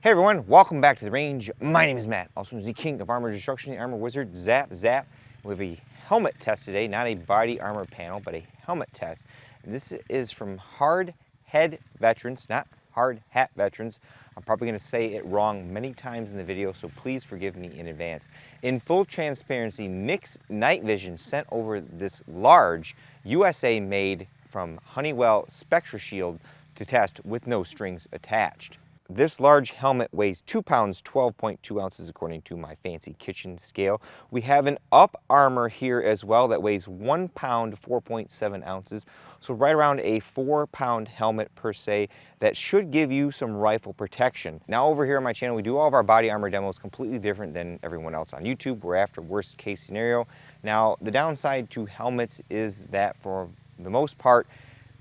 Hey everyone, welcome back to the range. My name is Matt, also known as the King of Armor Destruction, the Armor Wizard, Zap. We have a helmet test today, not a body armor panel, but a helmet test. And this is from hard head veterans, not hard hat veterans. I'm probably going to say it wrong many times in the video, so please forgive me in advance. In full transparency, Mixed Night Vision sent over this large USA made from Honeywell Spectra Shield to test with no strings attached. This large helmet weighs 2 pounds, 12.2 ounces according to my fancy kitchen scale. We have an up armor here as well that weighs 1 pound, 4.7 ounces. So right around a 4-pound helmet per se that should give you some rifle protection. Now over here on my channel, we do all of our body armor demos completely different than everyone else on YouTube. We're after worst case scenario. Now the downside to helmets is that for the most part,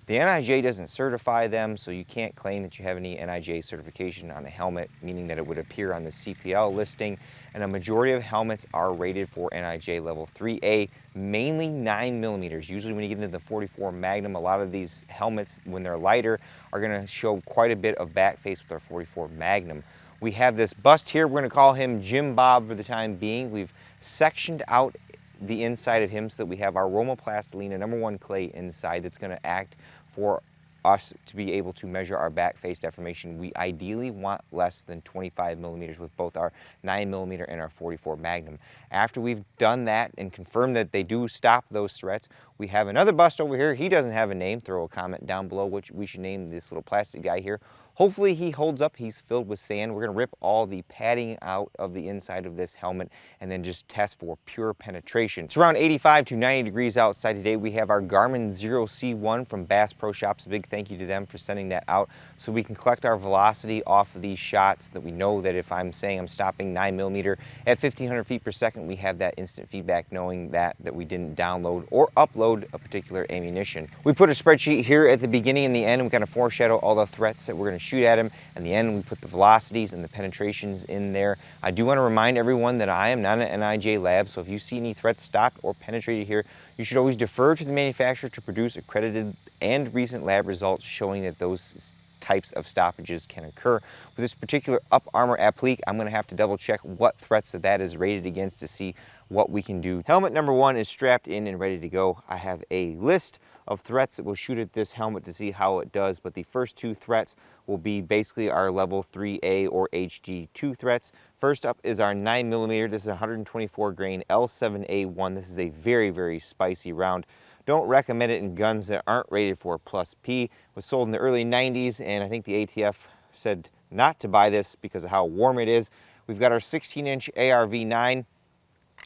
the NIJ doesn't certify them, so you can't claim that you have any NIJ certification on a helmet, meaning that it would appear on the CPL listing. And a majority of helmets are rated for NIJ level 3A, mainly 9mm. Usually when you get into the 44 Magnum, a lot of these helmets, when they're lighter, are going to show quite a bit of back face with our 44 Magnum. We have this bust here. We're going to call him Jim Bob for the time being. We've sectioned out the inside of him so that we have our Romoplastilina #1 clay inside that's going to act for us to be able to measure our back face deformation. We ideally want less than 25mm with both our 9mm and our 44 Magnum. After we've done that and confirmed that they do stop those threats, we have another bust over here. He doesn't have a name. Throw a comment down below which we should name this little plastic guy here. Hopefully he holds up. He's filled with sand. We're going to rip all the padding out of the inside of this helmet and then just test for pure penetration. It's around 85 to 90 degrees outside today. We have our Garmin 0C1 from Bass Pro Shops. A big thank you to them for sending that out so we can collect our velocity off of these shots, that we know that if I'm saying I'm stopping 9mm at 1500 feet per second, we have that instant feedback knowing that we didn't download or upload a particular ammunition. We put a spreadsheet here at the beginning and the end. We kind of foreshadow all the threats that we're going to shoot at him. In the end, we put the velocities and the penetrations in there. I do want to remind everyone that I am not an NIJ lab, so if you see any threats stopped or penetrated here, you should always defer to the manufacturer to produce accredited and recent lab results showing that those types of stoppages can occur. With this particular up armor applique, I'm going to have to double check what threats that is rated against to see what we can do. Helmet #1 is strapped in and ready to go. I have a list of threats that we'll shoot at this helmet to see how it does, but the first two threats will be basically our level 3A or HD2 threats. First up is our 9mm. This is a 124 grain L7A1. This is a very, very spicy round. Don't recommend it in guns that aren't rated for plus P. It was sold in the early 90s, and I think the ATF said not to buy this because of how warm it is. We've got our 16-inch ARV9.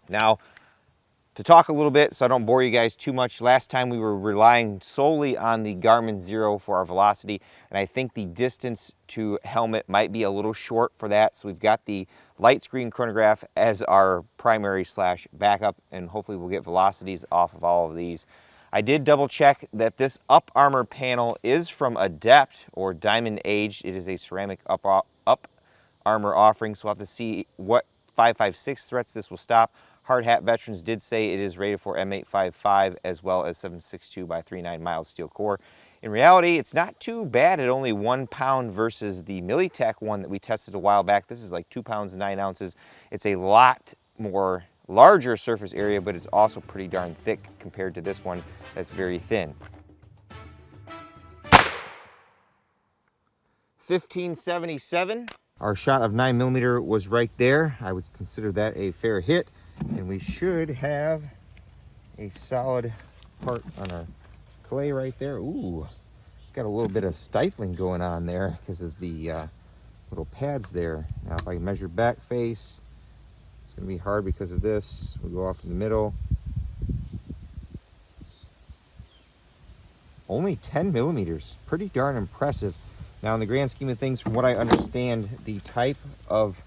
Now, to talk a little bit so I don't bore you guys too much, last time we were relying solely on the Garmin 0 for our velocity, and I think the distance to helmet might be a little short for that, so we've got the LITE screen chronograph as our primary / backup, and hopefully we'll get velocities off of all of these. I did double check that this up armor panel is from Adept or Diamond Age. It is a ceramic up armor offering, so we'll have to see what 5.56 threats this will stop. Hard hat veterans did say it is rated for M855 as well as 7.62 by 3.9 mild steel core. In reality, it's not too bad at only 1 pound versus the Militech one that we tested a while back. This is like 2 pounds 9 ounces. It's a lot more larger surface area, but it's also pretty darn thick compared to this one that's very thin. 1577. Our shot of 9mm was right there. I would consider that a fair hit, and we should have a solid part on our clay right there. Ooh, got a little bit of stifling going on there because of the little pads there. Now if I measure back face, it's going to be hard because of this. We'll go off to the middle. Only 10mm, pretty darn impressive. Now in the grand scheme of things, from what I understand, the type of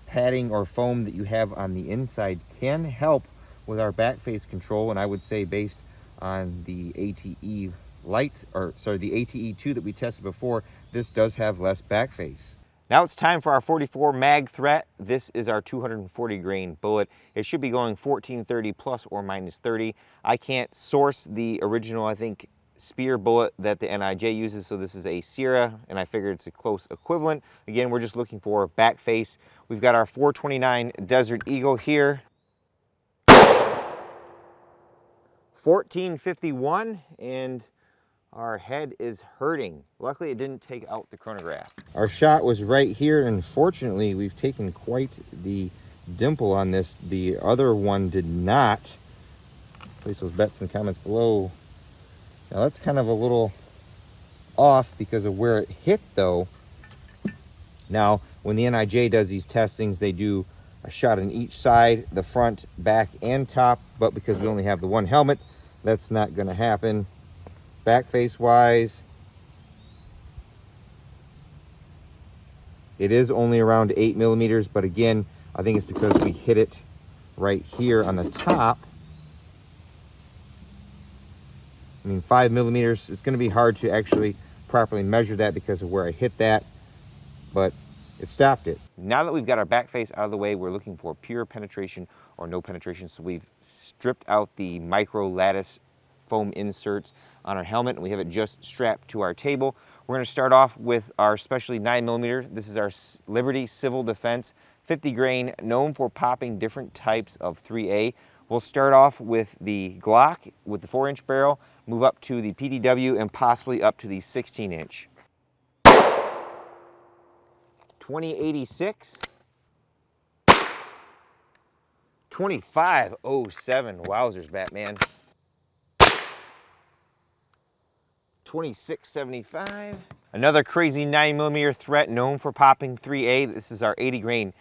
padding or foam that you have on the inside can help with our back face control, and I would say based on the ATE LITE, or sorry, the ATE2 that we tested before, this does have less back face. Now it's time for our 44 mag threat. This is our 240 grain bullet. It should be going 1430 plus or minus 30. I can't source the original, I think, spear bullet that the NIJ uses. So this is a Sierra, and I figured it's a close equivalent. Again, we're just looking for back face. We've got our 429 Desert Eagle here. 1451, and our head is hurting. Luckily, it didn't take out the chronograph. Our shot was right here, and fortunately, we've taken quite the dimple on this. The other one did not. Place those bets in the comments below. Now, that's kind of a little off because of where it hit, though. Now, when the NIJ does these testings, they do a shot on each side, the front, back, and top, but because we only have the one helmet, that's not going to happen. Back face wise, it is only around 8 millimeters, but again, I think it's because we hit it right here on the top. I mean, 5 millimeters, it's going to be hard to actually properly measure that because of where I hit that, but it stopped it. Now that we've got our back face out of the way, we're looking for pure penetration or no penetration. So we've stripped out the micro lattice foam inserts on our helmet, and we have it just strapped to our table. We're going to start off with our specialty 9mm. This is our Liberty Civil Defense 50 grain, known for popping different types of 3A. We'll start off with the Glock with the 4-inch barrel, move up to the PDW, and possibly up to the 16-inch. 2086, 2507, wowzers, Batman. 2675. Another crazy 9mm threat known for popping 3A. This is our 80 grain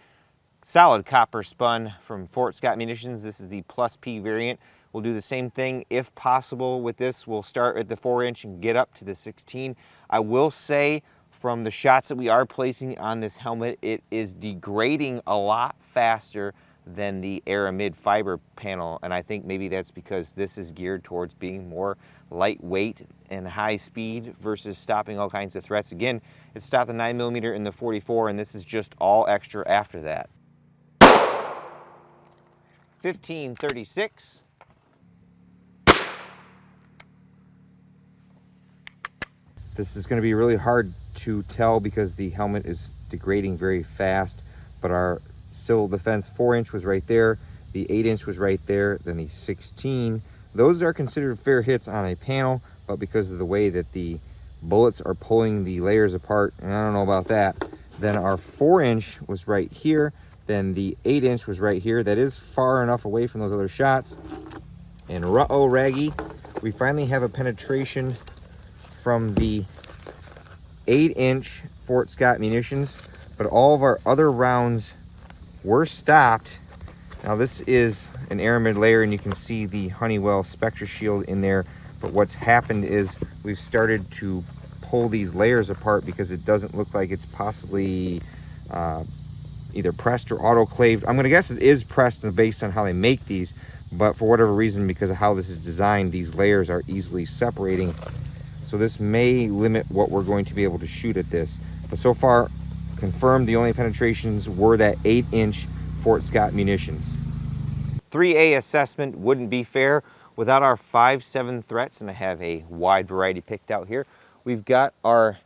solid copper spun from Fort Scott Munitions. This is the Plus P variant. We'll do the same thing if possible with this. We'll start at the 4-inch and get up to the 16. I will say, from the shots that we are placing on this helmet, it is degrading a lot faster than the Aramid fiber panel, and I think maybe that's because this is geared towards being more lightweight and high speed versus stopping all kinds of threats. Again, it stopped the 9mm in the 44, and this is just all extra after that. 1536. This is going to be really hard to tell because the helmet is degrading very fast, but our Civil Defense 4-inch was right there, the 8-inch was right there, then the 16. Those are considered fair hits on a panel, but because of the way that the bullets are pulling the layers apart, and I don't know about that, then our 4-inch was right here, then the 8-inch was right here. That is far enough away from those other shots. And R.A.N.G.E, we finally have a penetration from the 8-inch Fort Scott Munitions, but all of our other rounds were stopped. Now this is an Aramid layer, and you can see the Honeywell Spectra Shield in there, but what's happened is we've started to pull these layers apart because it doesn't look like it's possibly either pressed or autoclaved. I'm gonna guess it is pressed based on how they make these, but for whatever reason, because of how this is designed, these layers are easily separating. So this may limit what we're going to be able to shoot at this. But so far, confirmed, the only penetrations were that 8-inch Fort Scott Munitions. 3A assessment wouldn't be fair without our 5.7 threats, and I have a wide variety picked out here. We've got our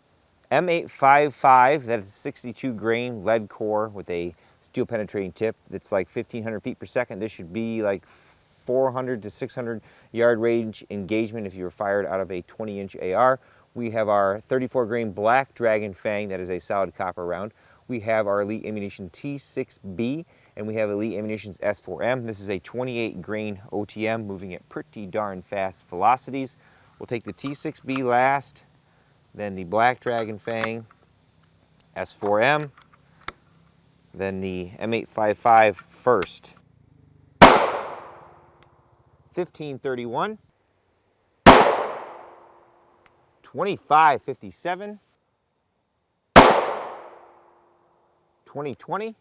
M855, that is 62 grain lead core with a steel penetrating tip that's like 1,500 feet per second. This should be like 400 to 600 yard range engagement if you were fired out of a 20-inch AR. We have our 34 grain black Dragon Fang, that is a solid copper round. We have our Elite Ammunition T6B, and we have Elite Ammunition's S4M. This is a 28 grain OTM, moving at pretty darn fast velocities. We'll take the T6B last, then the black Dragon Fang, S4M, then the M855 first. 1531, 2557, 2020,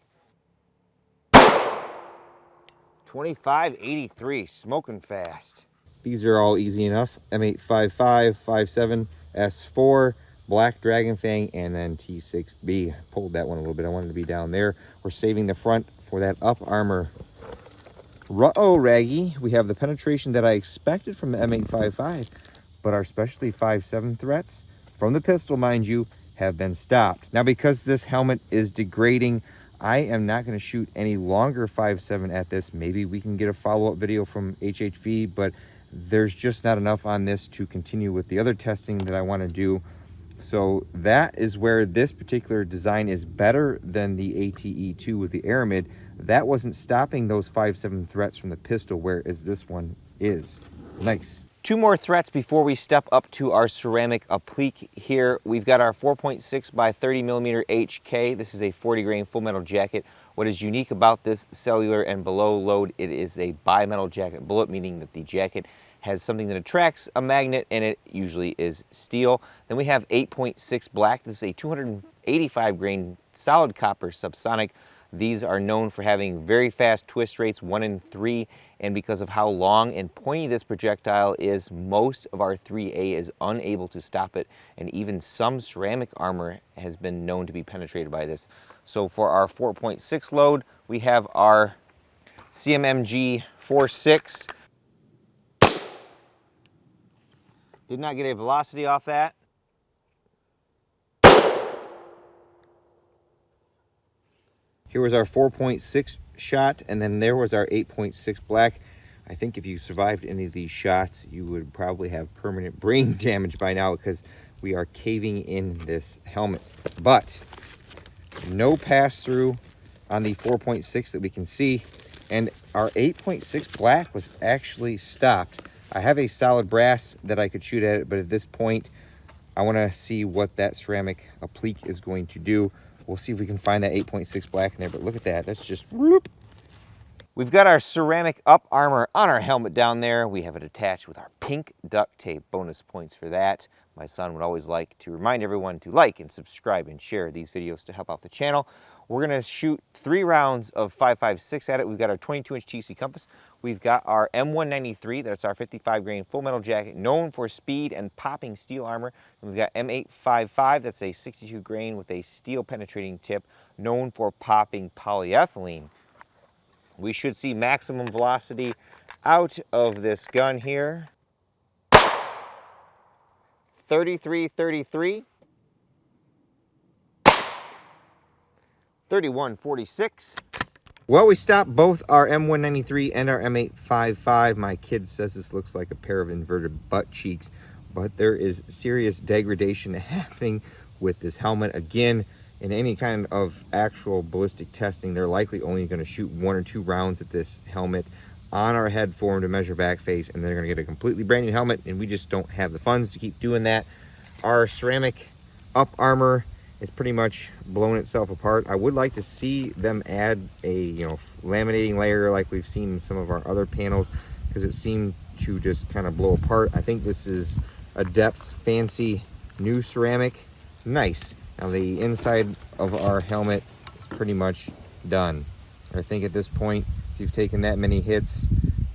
2583, smoking fast. These are all easy enough. M855, 57, S4, Black Dragon Fang, and then T6B. Pulled that one a little bit. I wanted to be down there. We're saving the front for that up armor. R.A.N.G.E, we have the penetration that I expected from the M855, but our specialty 5.7 threats, from the pistol, mind you, have been stopped. Now, because this helmet is degrading, I am not going to shoot any longer 5.7 at this. Maybe we can get a follow-up video from HHV, but there's just not enough on this to continue with the other testing that I want to do. So that is where this particular design is better than the ATE2 with the Aramid. That wasn't stopping those 5.7 threats from the pistol, whereas this one is. Nice. Two more threats before we step up to our ceramic applique here. We've got our 4.6 by 30 millimeter HK. This is a 40 grain full metal jacket. What is unique about this cellular and below load, it is a bimetal jacket bullet, meaning that the jacket has something that attracts a magnet, and it usually is steel. Then we have 8.6 black. This is a 285 grain solid copper subsonic. These are known for having very fast twist rates, 1 in 3, and because of how long and pointy this projectile is, most of our 3A is unable to stop it, and even some ceramic armor has been known to be penetrated by this. So for our 4.6 load, we have our CMMG 4.6. Did not get a velocity off that. Here was our 4.6 shot, and then there was our 8.6 black. I think if you survived any of these shots, you would probably have permanent brain damage by now, because we are caving in this helmet. But no pass-through on the 4.6 that we can see, and our 8.6 black was actually stopped. I have a solid brass that I could shoot at it, but at this point, I want to see what that ceramic applique is going to do. We'll see if we can find that 8.6 black in there, but look at that. That's just whoop. We've got our ceramic up armor on our helmet down there. We have it attached with our pink duct tape. Bonus points for that. My son would always like to remind everyone to like and subscribe and share these videos to help out the channel. We're going to shoot 3 rounds of 5.56 at it. We've got our 22-inch TC compass. We've got our M193, that's our 55 grain full metal jacket, known for speed and popping steel armor. And we've got M855, that's a 62 grain with a steel penetrating tip, known for popping polyethylene. We should see maximum velocity out of this gun here. 33.33. 31.46. Well, we stopped both our M193 and our M855. My kid says this looks like a pair of inverted butt cheeks, but there is serious degradation happening with this helmet. Again, in any kind of actual ballistic testing, they're likely only going to shoot 1 or 2 rounds at this helmet on our head form to measure back face, and they're going to get a completely brand new helmet, and we just don't have the funds to keep doing that. Our ceramic up armor is pretty much blown itself apart. I would like to see them add a laminating layer like we've seen in some of our other panels, because it seemed to just kind of blow apart. I think this is Adept's fancy new ceramic. Nice. Now the inside of our helmet is pretty much done. I think at this point, if you've taken that many hits,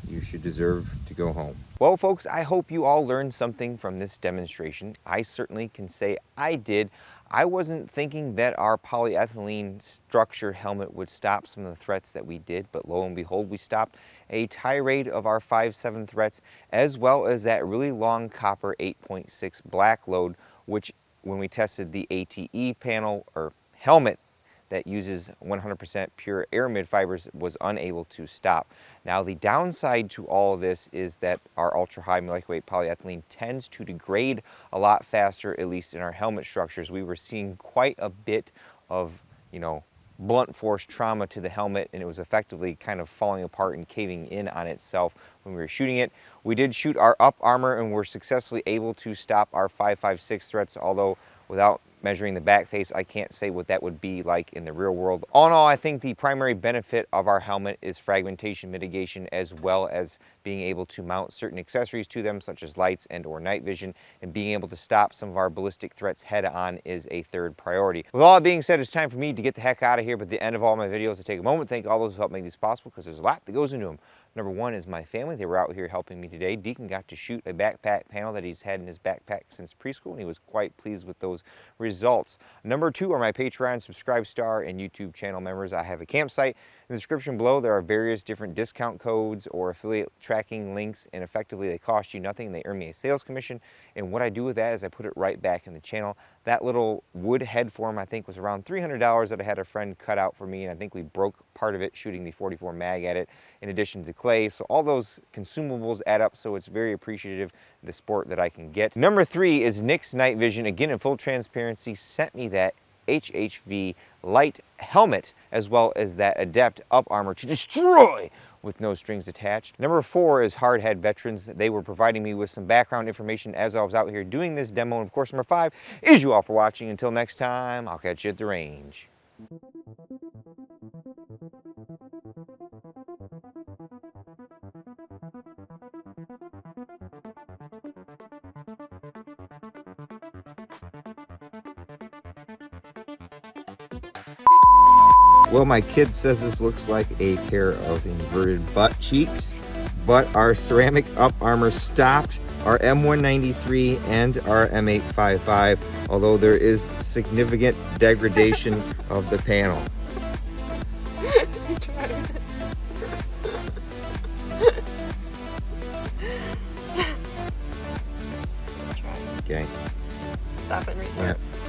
you should deserve to go home. Well, folks, I hope you all learned something from this demonstration. I certainly can say I did. I wasn't thinking that our polyethylene structure helmet would stop some of the threats that we did, but lo and behold, we stopped a tirade of our 5.7 threats, as well as that really long copper 8.6 black load, which when we tested the ATE panel or helmet that uses 100% pure aramid fibers was unable to stop. Now the downside to all of this is that our ultra high molecular weight polyethylene tends to degrade a lot faster, at least in our helmet structures. We were seeing quite a bit of, blunt force trauma to the helmet, and it was effectively kind of falling apart and caving in on itself when we were shooting it. We did shoot our up armor and were successfully able to stop our 5.56 threats, although without measuring the back face, I can't say what that would be like in the real world. All in all, I think the primary benefit of our helmet is fragmentation mitigation, as well as being able to mount certain accessories to them, such as lights and or night vision, and being able to stop some of our ballistic threats head on is a third priority. With all that being said, it's time for me to get the heck out of here, but at the end of all my videos, I take a moment to thank all those who helped make these possible, because there's a lot that goes into them. Number one is my family. They were out here helping me today. Deacon got to shoot a backpack panel that he's had in his backpack since preschool, and he was quite pleased with those results. Number two are my Patreon, Subscribe Star, and YouTube channel members. I have a campsite the description below, there are various different discount codes or affiliate tracking links, and effectively they cost you nothing. They earn me a sales commission, and what I do with that is I put it right back in the channel. That little wood head form, I think, was around $300 that I had a friend cut out for me, and I think we broke part of it shooting the 44 mag at it, in addition to clay. So all those consumables add up, so it's very appreciative of the sport that I can get. Number 3 is Nick's Night Vision. Again, in full transparency, sent me that HHV LITE helmet as well as that Adept up armor to destroy with no strings attached. Number 4 is Hardhead Veterans. They were providing me with some background information as I was out here doing this demo. And of course, number 5 is you all for watching. Until next time, I'll catch you at the range. Well, my kid says this looks like a pair of inverted butt cheeks, but our ceramic up armor stopped our M193 and our M855, although there is significant degradation of the panel. Okay. Stop and restart. Yeah.